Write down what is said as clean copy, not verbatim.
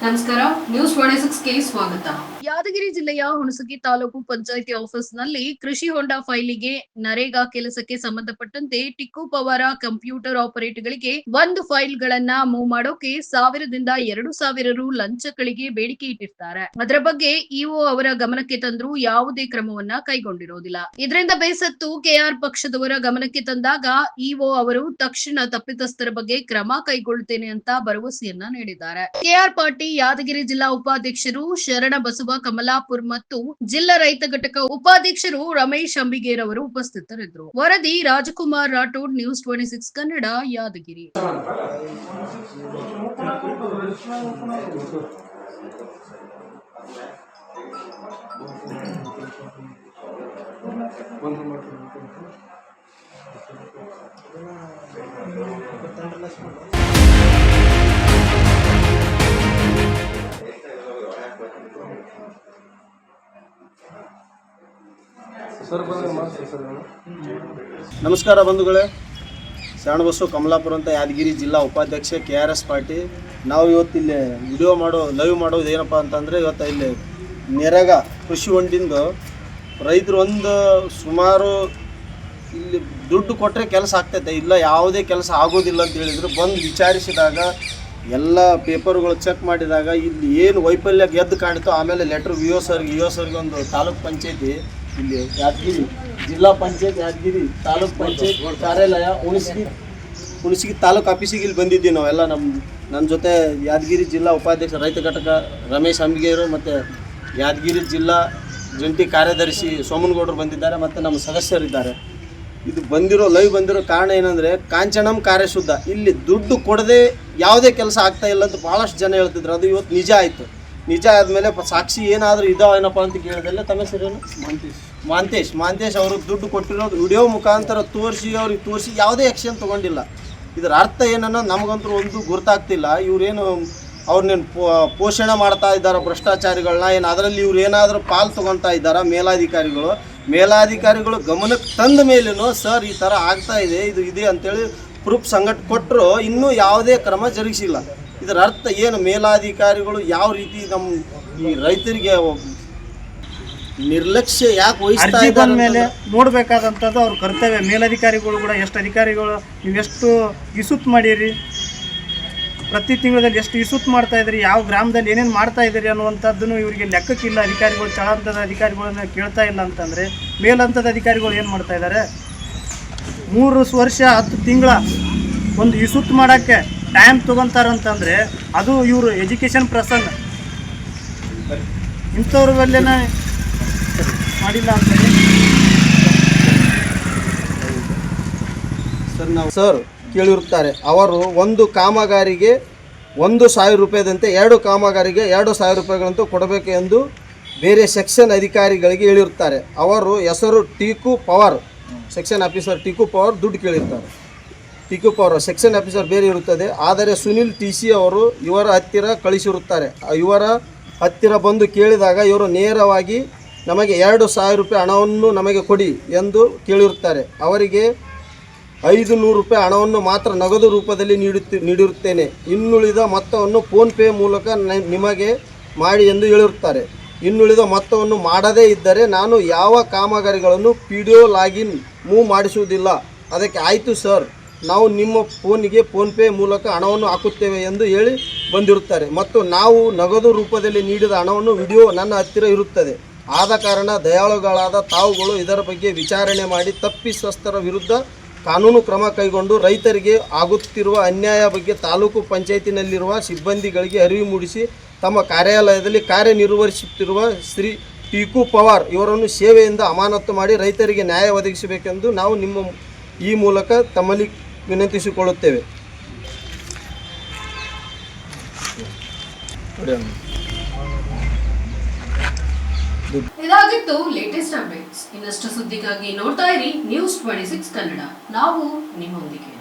ನಮಸ್ಕಾರ, ನ್ಯೂಸ್ 26ಗೆ ಸ್ವಾಗತ. ಯಾದಗಿರಿ ಜಿಲ್ಲೆಯ ಹುಣಸಗಿ ತಾಲೂಕು ಪಂಚಾಯಿತಿ ಆಫೀಸ್ನಲ್ಲಿ ಕೃಷಿ ಹೊಂಡ ಫೈಲಿಗೆ ನರೇಗಾ ಕೆಲಸಕ್ಕೆ ಸಂಬಂಧಪಟ್ಟಂತೆ ಟಿಕ್ಕು ಪವರ ಕಂಪ್ಯೂಟರ್ ಆಪರೇಟರ್ಗಳಿಗೆ ಒಂದು ಫೈಲ್ಗಳನ್ನ ಮೂವ್ ಮಾಡೋಕೆ 1000ದಿಂದ 2000 ರು ಲಂಚಗಳಿಗೆ ಬೇಡಿಕೆ ಇಟ್ಟಿರ್ತಾರೆ. ಅದರ ಬಗ್ಗೆ ಇಒ ಅವರ ಗಮನಕ್ಕೆ ತಂದರೂ ಯಾವುದೇ ಕ್ರಮವನ್ನ ಕೈಗೊಂಡಿರೋದಿಲ್ಲ. ಇದರಿಂದ ಬೇಸತ್ತು ಕೆಆರ್ ಪಕ್ಷದವರ ಗಮನಕ್ಕೆ ತಂದಾಗ ಇಒ ಅವರು ತಕ್ಷಣ ತಪ್ಪಿತಸ್ಥರ ಬಗ್ಗೆ ಕ್ರಮ ಕೈಗೊಳ್ಳುತ್ತೇನೆ ಅಂತ ಭರವಸೆಯನ್ನ ನೀಡಿದ್ದಾರೆ. ಕೆಆರ್ ಪಾಟೀಲ್ ಯಾದಗಿರಿ ಜಿಲ್ಲಾ ಉಪಾಧ್ಯಕ್ಷರು ಶರಣ ಬಸವ ಕಮಲಾಪುರ್ ಮತ್ತು ಜಿಲ್ಲಾ ರೈತ ಘಟಕ ಉಪಾಧ್ಯಕ್ಷರು ರಮೇಶ್ ಅಂಬಿಗೇರ್ ಅವರು ಉಪಸ್ಥಿತರಿದ್ದರು. ವರದಿ ರಾಜಕುಮಾರ್ ರಾಠೋಡ್, ನ್ಯೂಸ್ 26 ಕನ್ನಡ, ಯಾದಗಿರಿ. ನಮಸ್ಕಾರ ಬಂಧುಗಳೇ, ಶರಣಬಸವ ಕಮಲಾಪುರ ಅಂತ ಯಾದಗಿರಿ ಜಿಲ್ಲಾ ಉಪಾಧ್ಯಕ್ಷ KRS ಪಾರ್ಟಿ. ನಾವು ಇವತ್ತು ಇಲ್ಲಿ ಲೈವ್ ಮಾಡೋದು ಏನಪ್ಪ ಅಂತಂದರೆ, ಇವತ್ತು ಇಲ್ಲಿ ನರೇಗಾ ಕೃಷಿ ಹೊಂಡಿಂದು ರೈತರು ಸುಮಾರು ಇಲ್ಲಿ ದುಡ್ಡು ಕೊಟ್ಟರೆ ಕೆಲಸ ಆಗ್ತೈತೆ, ಇಲ್ಲ ಯಾವುದೇ ಕೆಲಸ ಆಗೋದಿಲ್ಲ ಅಂತ ಹೇಳಿದ್ರು. ಬಂದು ವಿಚಾರಿಸಿದಾಗ ಎಲ್ಲ ಪೇಪರ್ಗಳು ಚೆಕ್ ಮಾಡಿದಾಗ ಇಲ್ಲಿ ಏನು ವೈಫಲ್ಯ ಗೆದ್ದು ಕಾಣಿತೋ, ಆಮೇಲೆ ಲೆಟ್ರ್ ವಿ ಒ ಸರ್ಗೆ ಒಂದು ತಾಲೂಕು ಪಂಚಾಯತಿ ಇಲ್ಲಿ ಯಾದಗಿರಿ ಜಿಲ್ಲಾ ಪಂಚಾಯತ್ ಯಾದಗಿರಿ ತಾಲೂಕು ಪಂಚಾಯತ್ ಕಾರ್ಯಾಲಯ ಹುಣಸಗಿ ತಾಲೂಕು ಆಫೀಸಿಗೆ ಇಲ್ಲಿ ಬಂದಿದ್ದೀವಿ ನಾವೆಲ್ಲ. ನನ್ನ ಜೊತೆ ಯಾದಗಿರಿ ಜಿಲ್ಲಾ ಉಪಾಧ್ಯಕ್ಷ ರೈತ ಘಟಕ ರಮೇಶ್ ಅಂಬಿಗೇರು ಮತ್ತು ಯಾದಗಿರಿ ಜಿಲ್ಲಾ ಜಂಟಿ ಕಾರ್ಯದರ್ಶಿ ಸೋಮನಗೌಡರು ಬಂದಿದ್ದಾರೆ ಮತ್ತು ನಮ್ಮ ಸದಸ್ಯರಿದ್ದಾರೆ. ಇದು ಲೈವ್ ಬಂದಿರೋ ಕಾರಣ ಏನಂದರೆ, ಕಾಂಚನಂ ಕಾರ್ಯಶುದ್ಧ, ಇಲ್ಲಿ ದುಡ್ಡು ಕೊಡದೆ ಯಾವುದೇ ಕೆಲಸ ಆಗ್ತಾ ಇಲ್ಲ ಅಂತ ಭಾಳಷ್ಟು ಜನ ಹೇಳ್ತಿದ್ರು. ಅದು ಇವತ್ತು ನಿಜ ಆಯಿತು. ನಿಜ ಆದಮೇಲೆ ಸಾಕ್ಷಿ ಏನಾದರೂ ಇದಾವೇನಪ್ಪ ಅಂತ ಕೇಳಿದೆಲ್ಲ. ತಮ್ಮ ಹೆಸರೇನು? ಮಾಂತೇಶ್ ಅವರು ದುಡ್ಡು ಕೊಟ್ಟಿರೋದು ವಿಡಿಯೋ ಮುಖಾಂತರ ತೋರಿಸಿ ಯಾವುದೇ ಆ್ಯಕ್ಷನ್ ತೊಗೊಂಡಿಲ್ಲ. ಇದರ ಅರ್ಥ ಏನನ್ನೋ ನಮಗಂತೂ ಒಂದು ಗುರ್ತಾಗ್ತಿಲ್ಲ. ಇವ್ರೇನು ಅವ್ರನ್ನೇನು ಪೋಷಣೆ ಮಾಡ್ತಾ ಇದ್ದಾರೆ ಭ್ರಷ್ಟಾಚಾರಿಗಳನ್ನ, ಏನು ಅದರಲ್ಲಿ ಇವ್ರು ಏನಾದರೂ ಪಾಲು ತೊಗೊಳ್ತಾ ಇದ್ದಾರಾ? ಮೇಲಾಧಿಕಾರಿಗಳು ಗಮನಕ್ಕೆ ತಂದ ಮೇಲೂ ಸರ್ ಈ ಥರ ಆಗ್ತಾ ಇದೆ, ಇದು ಇದೆ ಅಂತೇಳಿ ಪ್ರೂಫ್ ಸಂಗಟ ಕೊಟ್ಟರು ಇನ್ನೂ ಯಾವುದೇ ಕ್ರಮ ಜರುಗಿಸಿಲ್ಲ. ಇದರ ಅರ್ಥ ಏನು? ಮೇಲಾಧಿಕಾರಿಗಳು ಯಾವ ರೀತಿ ನಮ್ಮ ಈ ರೈತರಿಗೆ ನಿರ್ಲಕ್ಷ್ಯ ಯಾಕೆ ವಹಿಸ್ತಾ ಇದ್ದಾರೆ ಮೇಲೆ ನೋಡಬೇಕಾದಂಥದ್ದು ಅವ್ರ ಕರ್ತವ್ಯ. ಮೇಲಧಿಕಾರಿಗಳು ಕೂಡ ಎಷ್ಟು ಅಧಿಕಾರಿಗಳು ನೀವು ಎಷ್ಟು ಇಸುತ್ ಮಾಡಿರಿ, ಪ್ರತಿ ತಿಂಗಳಲ್ಲಿ ಎಷ್ಟು ಇಸುತ್ ಮಾಡ್ತಾ ಇದ್ರಿ, ಯಾವ ಗ್ರಾಮದಲ್ಲಿ ಏನೇನು ಮಾಡ್ತಾ ಇದ್ದೀರಿ ಅನ್ನುವಂಥದ್ದನ್ನು ಇವರಿಗೆ ಲೆಕ್ಕಕ್ಕಿಲ್ಲ. ಅಧಿಕಾರಿಗಳು ತಳಹಂತದ ಅಧಿಕಾರಿಗಳನ್ನ ಕೇಳ್ತಾ ಇಲ್ಲ ಅಂತಂದರೆ ಮೇಲಂತದ ಅಧಿಕಾರಿಗಳು ಏನು ಮಾಡ್ತಾ ಇದ್ದಾರೆ? 3 ವರ್ಷ 10 ತಿಂಗಳ ಒಂದು ಇಸುತ್ ಮಾಡೋಕ್ಕೆ ಟೈಮ್ ತೊಗೊತಾರಂತಂದರೆ ಅದು ಇವರು ಎಜುಕೇಷನ್ ಪರ್ಸನ್ ಇಂಥವ್ರ ಬಲ್ಲೇನ ಮಾಡಿಲ್ಲ ಅಂತೇಳಿ ಸರ್ ಕೇಳಿರುತ್ತಾರೆ. ಅವರು ಒಂದು ಕಾಮಗಾರಿಗೆ 1,000 ರೂಪಾಯಿದಂತೆ 2 ಕಾಮಗಾರಿಗೆ 2,000 ರೂಪಾಯಿಗಳಂತೂ ಕೊಡಬೇಕು ಎಂದು ಬೇರೆ ಸೆಕ್ಷನ್ ಅಧಿಕಾರಿಗಳಿಗೆ ಹೇಳಿರುತ್ತಾರೆ. ಅವರು ಹೆಸರು tick power, section officer tick power ದುಡ್ಡು ಕೇಳಿರ್ತಾರೆ. ಟಿಕ್ಕು ಪವರ್ ಸೆಕ್ಷನ್ ಆಫೀಸರ್ ಬೇರೆ ಇರುತ್ತದೆ. ಆದರೆ ಸುನಿಲ್ TC ಅವರು ಇವರ ಹತ್ತಿರ ಕಳಿಸಿರುತ್ತಾರೆ. ಇವರ ಹತ್ತಿರ ಬಂದು ಕೇಳಿದಾಗ ಇವರು ನೇರವಾಗಿ ನಮಗೆ 2,000 ರೂಪಾಯಿ ಹಣವನ್ನು ನಮಗೆ ಕೊಡಿ ಎಂದು ಕೇಳಿರುತ್ತಾರೆ. ಅವರಿಗೆ 500 ರೂಪಾಯಿ ಹಣವನ್ನು ಮಾತ್ರ ನಗದು ರೂಪದಲ್ಲಿ ನೀಡಿರುತ್ತೇನೆ, ಇನ್ನುಳಿದ ಮೊತ್ತವನ್ನು ಫೋನ್ಪೇ ಮೂಲಕ ನಿಮಗೆ ಮಾಡಿ ಎಂದು ಹೇಳಿರುತ್ತಾರೆ. ಇನ್ನುಳಿದ ಮೊತ್ತವನ್ನು ಮಾಡದೇ ಇದ್ದರೆ ನಾನು ಯಾವ ಕಾಮಗಾರಿಗಳನ್ನು PDO ಲಾಗಿನ್ ಮೂವ್ ಮಾಡಿಸುವುದಿಲ್ಲ. ಅದಕ್ಕೆ ಆಯಿತು ಸರ್, ನಾವು ನಿಮ್ಮ ಫೋನಿಗೆ ಫೋನ್ಪೇ ಮೂಲಕ ಹಣವನ್ನು ಹಾಕುತ್ತೇವೆ ಎಂದು ಹೇಳಿ ಬಂದಿರುತ್ತಾರೆ. ಮತ್ತು ನಾವು ನಗದು ರೂಪದಲ್ಲಿ ನೀಡಿದ ಹಣವನ್ನು ವಿಡಿಯೋ ನನ್ನ ಹತ್ತಿರ ಇರುತ್ತದೆ. ಆದ ಕಾರಣ ದಯಾಳುಗಳಾದ ತಾವುಗಳು ಇದರ ಬಗ್ಗೆ ವಿಚಾರಣೆ ಮಾಡಿ ತಪ್ಪಿತಸ್ಥರ ವಿರುದ್ಧ ಕಾನೂನು ಕ್ರಮ ಕೈಗೊಂಡು ರೈತರಿಗೆ ಆಗುತ್ತಿರುವ ಅನ್ಯಾಯ ಬಗ್ಗೆ ತಾಲೂಕು ಪಂಚಾಯತಿನಲ್ಲಿರುವ ಸಿಬ್ಬಂದಿಗಳಿಗೆ ಅರಿವು ಮೂಡಿಸಿ ತಮ್ಮ ಕಾರ್ಯಾಲಯದಲ್ಲಿ ಕಾರ್ಯನಿರ್ವಹಿಸುತ್ತಿರುವ ಶ್ರೀ ಟಿಕ್ಕು ಪವಾರ್ ಇವರನ್ನು ಸೇವೆಯಿಂದ ಅಮಾನತು ಮಾಡಿ ರೈತರಿಗೆ ನ್ಯಾಯ ಒದಗಿಸಬೇಕೆಂದು ನಾವು ನಿಮ್ಮ ಈ ಮೂಲಕ ತಮ್ಮಲ್ಲಿ ವಿನಂತಿಸಿಕೊಳ್ಳುತ್ತೇವೆ. ಇದಾಗಿತ್ತು ಲೇಟೆಸ್ಟ್ ಅಪ್ಡೇಟ್ಸ್. ಇನ್ನಷ್ಟು ಸುದ್ದಿಗಾಗಿ ನೋಡ್ತಾ ಇರಿ ನ್ಯೂಸ್ 26 ಕನ್ನಡ. ನಾವು ನಿಮ್ಮೊಂದಿಗೆ.